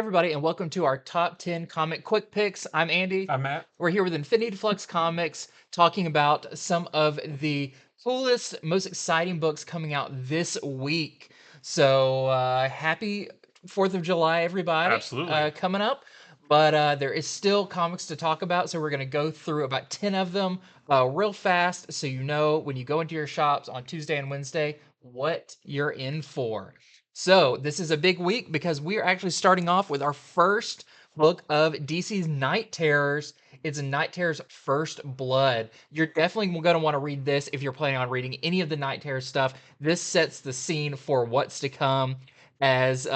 everybody, and welcome to our top 10 comic quick picks. I'm Andy. I'm Matt. We're here with Infinity Flux Comics talking about some of the coolest, most exciting books coming out this week. So, happy 4th of July, everybody, Absolutely. coming up. But there is still comics to talk about, so we're going to go through about 10 of them real fast so you know when you go into your shops on Tuesday and Wednesday what you're in for. So, this is a big week because we are actually starting off with our first book of DC's Night Terrors. It's Night Terrors First Blood. You're definitely going to want to read this if you're planning on reading any of the Night Terror stuff. This sets the scene for what's to come as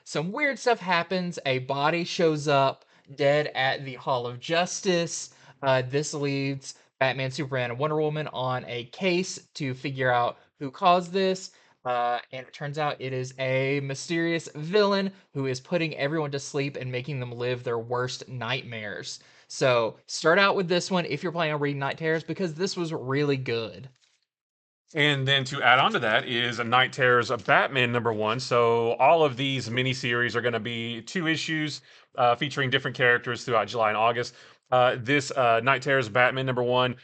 some weird stuff happens. A body shows up dead at the Hall of Justice. This leads Batman, Superman, and Wonder Woman on a case to figure out who caused this. And it turns out it is a mysterious villain who is putting everyone to sleep and making them live their worst nightmares. So start out with this one if you're planning on reading Night Terrors because this was really good. And then to add on to that is a Night Terrors of Batman #1. So all of these miniseries are going to be 2 issues featuring different characters throughout July and August. This Night Terrors Batman #1,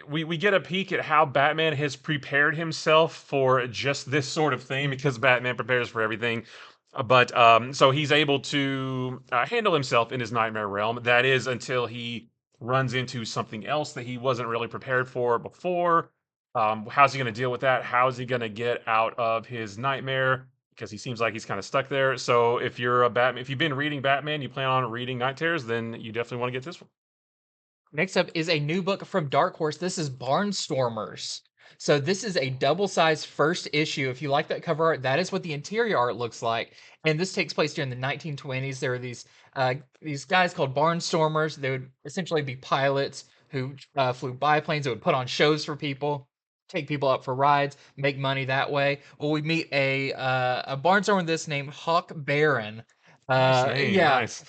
we get a peek at how Batman has prepared himself for just this sort of thing because Batman prepares for everything. But so he's able to handle himself in his nightmare realm. That is until he runs into something else that he wasn't really prepared for before. How's he going to deal with that? How is he going to get out of his nightmare? Because he seems like he's kind of stuck there. So if you're a Batman, if you've been reading Batman, you plan on reading Night Terrors, then you definitely want to get this one. Next up is a new book from Dark Horse. This is Barnstormers. So this is a double-sized first issue. If you like that cover art, that is what the interior art looks like. And this takes place during the 1920s. There are these guys called Barnstormers. They would essentially be pilots who flew biplanes. That would put on shows for people, take people up for rides, make money that way. Well, we meet a barnstormer this named Hawk Baron. Nice name, Yeah. nice.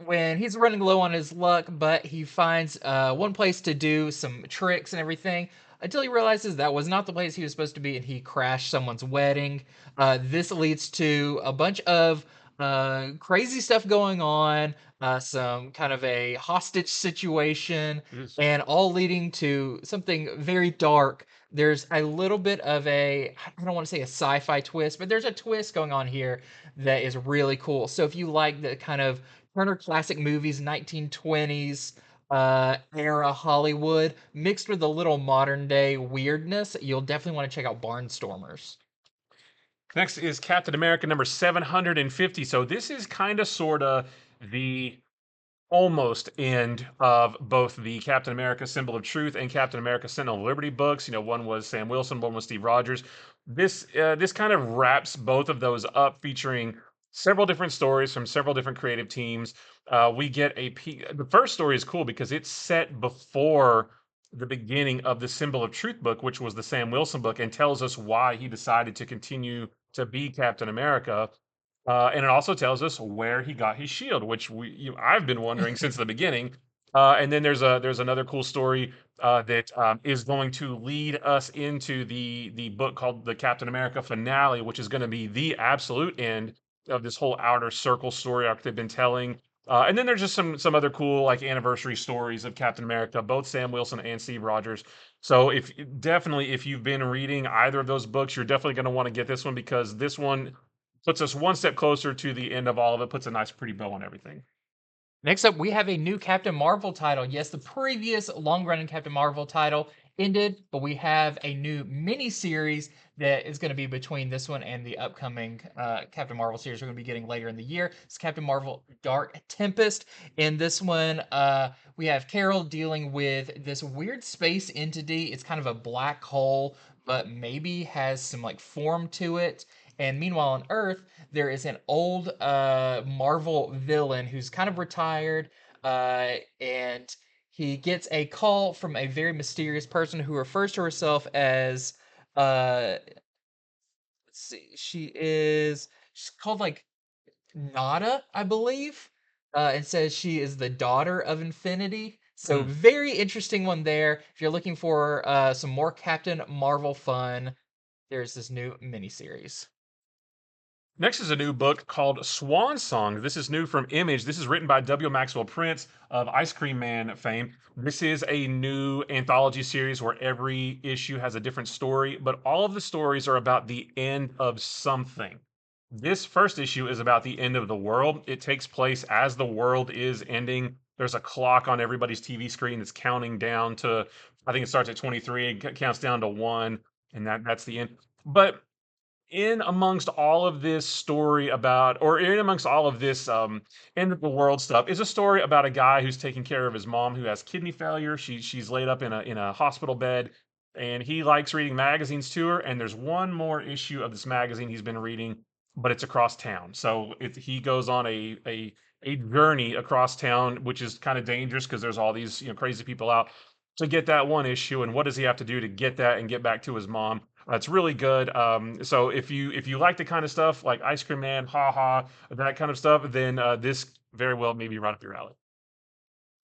When he's running low on his luck, but he finds one place to do some tricks and everything until he realizes that was not the place he was supposed to be and he crashed someone's wedding. This leads to a bunch of crazy stuff going on, some kind of a hostage situation, Yes. and all leading to something very dark. There's a little bit of I don't want to say a sci fi twist, but there's a twist going on here that is really cool. So if you like the kind of Turner Classic Movies, 1920s era Hollywood, mixed with a little modern day weirdness, you'll definitely want to check out Barnstormers. Next is Captain America #750. So this is kind of sort of the almost end of both the Captain America Symbol of Truth and Captain America Sentinel of Liberty books. You know, one was Sam Wilson, one was Steve Rogers. This kind of wraps both of those up, featuring several different stories from several different creative teams. We get a peek. The first story is cool because it's set before the beginning of the Symbol of Truth book, which was the Sam Wilson book, and tells us why he decided to continue to be Captain America. And it also tells us where he got his shield, which I've been wondering since the beginning. And then there's another cool story that is going to lead us into the book called the Captain America finale, which is going to be the absolute end of this whole outer circle story arc they've been telling. And then there's just some other cool like anniversary stories of Captain America, both Sam Wilson and Steve Rogers. So if you've been reading either of those books, you're definitely going to want to get this one because this one puts us one step closer to the end of all of it, puts a nice pretty bow on everything. Next up, we have a new Captain Marvel title. Yes, the previous long-running Captain Marvel title ended, but we have a new mini-series that is going to be between this one and the upcoming Captain Marvel series we're going to be getting later in the year. It's Captain Marvel Dark Tempest. In this one, we have Carol dealing with this weird space entity. It's kind of a black hole, but maybe has some like form to it. And meanwhile, on Earth, there is an old Marvel villain who's kind of retired, and he gets a call from a very mysterious person who refers to herself as let's see, she's called like Nada, I believe, and says she is the daughter of Infinity. So Mm. very interesting one there. If you're looking for some more Captain Marvel fun, there's this new miniseries. Next is a new book called Swan Songs. This is new from Image. This is written by W. Maxwell Prince of Ice Cream Man fame. This is a new anthology series where every issue has a different story, but all of the stories are about the end of something. This first issue is about the end of the world. It takes place as the world is ending. There's a clock on everybody's TV screen that's counting down to, I think it starts at 23 and counts down to 1, and that's the end. But in amongst all of this story about, or in amongst all of this end of the world stuff, is a story about a guy who's taking care of his mom who has kidney failure. She's laid up in a hospital bed, and he likes reading magazines to her. And there's one more issue of this magazine he's been reading, but it's across town. So he goes on a journey across town, which is kind of dangerous because there's all these crazy people out to get that one issue. And what does he have to do to get that and get back to his mom? It's really good. So if you like the kind of stuff like Ice Cream Man, Ha Ha, that kind of stuff, then this very well maybe right up your alley.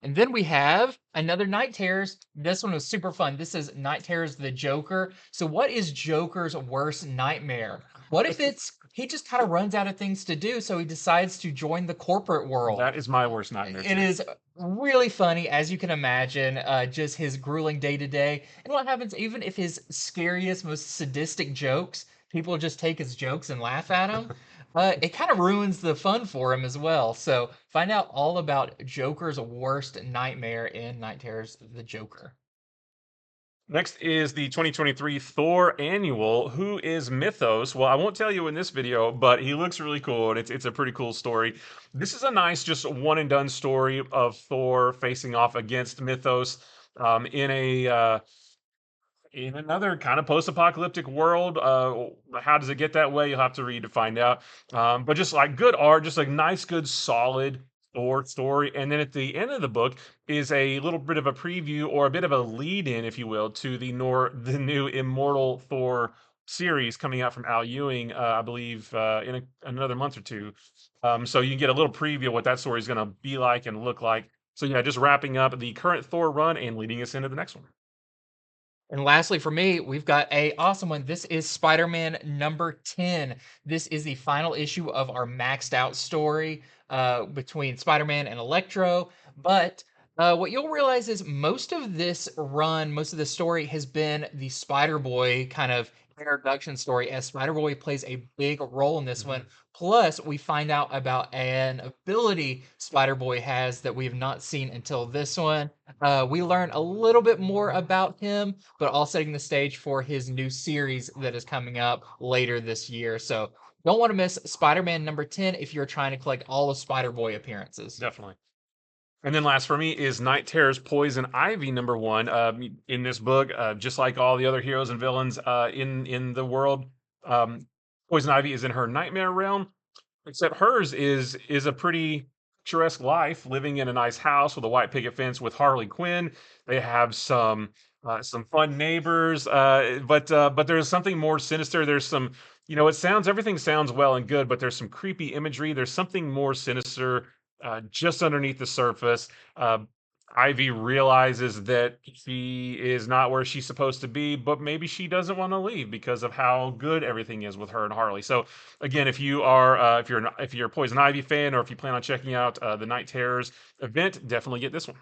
And then we have another Night Terrors. This one was super fun. This is Night Terrors the Joker. So what is Joker's worst nightmare? What if it's he just kind of runs out of things to do, so he decides to join the corporate world? That is my worst nightmare It too. is really funny, as you can imagine, just his grueling day to day. And what happens, even if his scariest, most sadistic jokes, people just take his jokes and laugh at him, it kind of ruins the fun for him as well. So find out all about Joker's worst nightmare in Night Terrors the Joker. Next is the 2023 Thor Annual. Who is Mythos? Well, I won't tell you in this video, but he looks really cool, and it's a pretty cool story. This is a nice, just one and done story of Thor facing off against Mythos in another kind of post-apocalyptic world. How does it get that way? You'll have to read to find out. But just like good art, just like nice, good, solid Thor story. And then at the end of the book is a little bit of a preview or a bit of a lead-in, if you will, to the new Immortal Thor series coming out from Al Ewing, I believe, in another month or two. So you can get a little preview of what that story is going to be like and look like. So yeah, just wrapping up the current Thor run and leading us into the next one. And lastly, for me, we've got a awesome one. This is Spider-Man number 10. This is the final issue of our maxed out story between Spider-Man and Electro. But what you'll realize is most of this run, most of the story has been the Spider-Boy kind of introduction story, as Spider-Boy plays a big role in this one. Mhm. Plus, we find out about an ability Spider-Boy has that we have not seen until this one. We learn a little bit more about him, but all setting the stage for his new series that is coming up later this year. So don't want to miss Spider-Man number 10 if you're trying to collect all of Spider-Boy appearances. Definitely. And then last for me is Night Terror's Poison Ivy number one. In this book, just like all the other heroes and villains in the world, um, Poison Ivy is in her nightmare realm. Except hers is a pretty picturesque life, living in a nice house with a white picket fence with Harley Quinn. They have some fun neighbors, but there's something more sinister. There's some, everything sounds well and good, but there's some creepy imagery. There's something more sinister just underneath the surface. Uh, Ivy realizes that she is not where she's supposed to be, but maybe she doesn't want to leave because of how good everything is with her and Harley. So again, if you're a Poison Ivy fan, or if you plan on checking out the Night Terrors event, definitely get this one.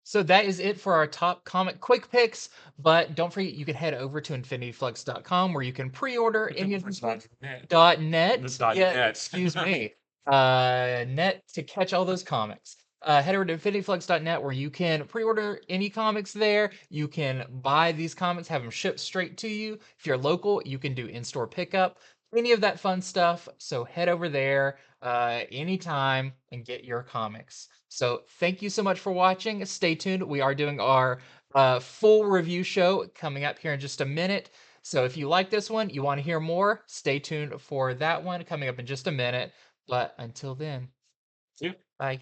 So that is it for our top comic quick picks. But don't forget, you can head over to infinityflux.com where you can pre-order any of these books. Net. .net. Yeah, Net. excuse me. Net to catch all those comics. Head over to infinityflux.net where you can pre-order any comics there. You can buy these comics, have them shipped straight to you. If you're local, you can do in-store pickup, any of that fun stuff. So head over there anytime and get your comics. So thank you so much for watching. Stay tuned. We are doing our full review show coming up here in just a minute. So if you like this one, you want to hear more, stay tuned for that one coming up in just a minute. But until then, Yeah. bye.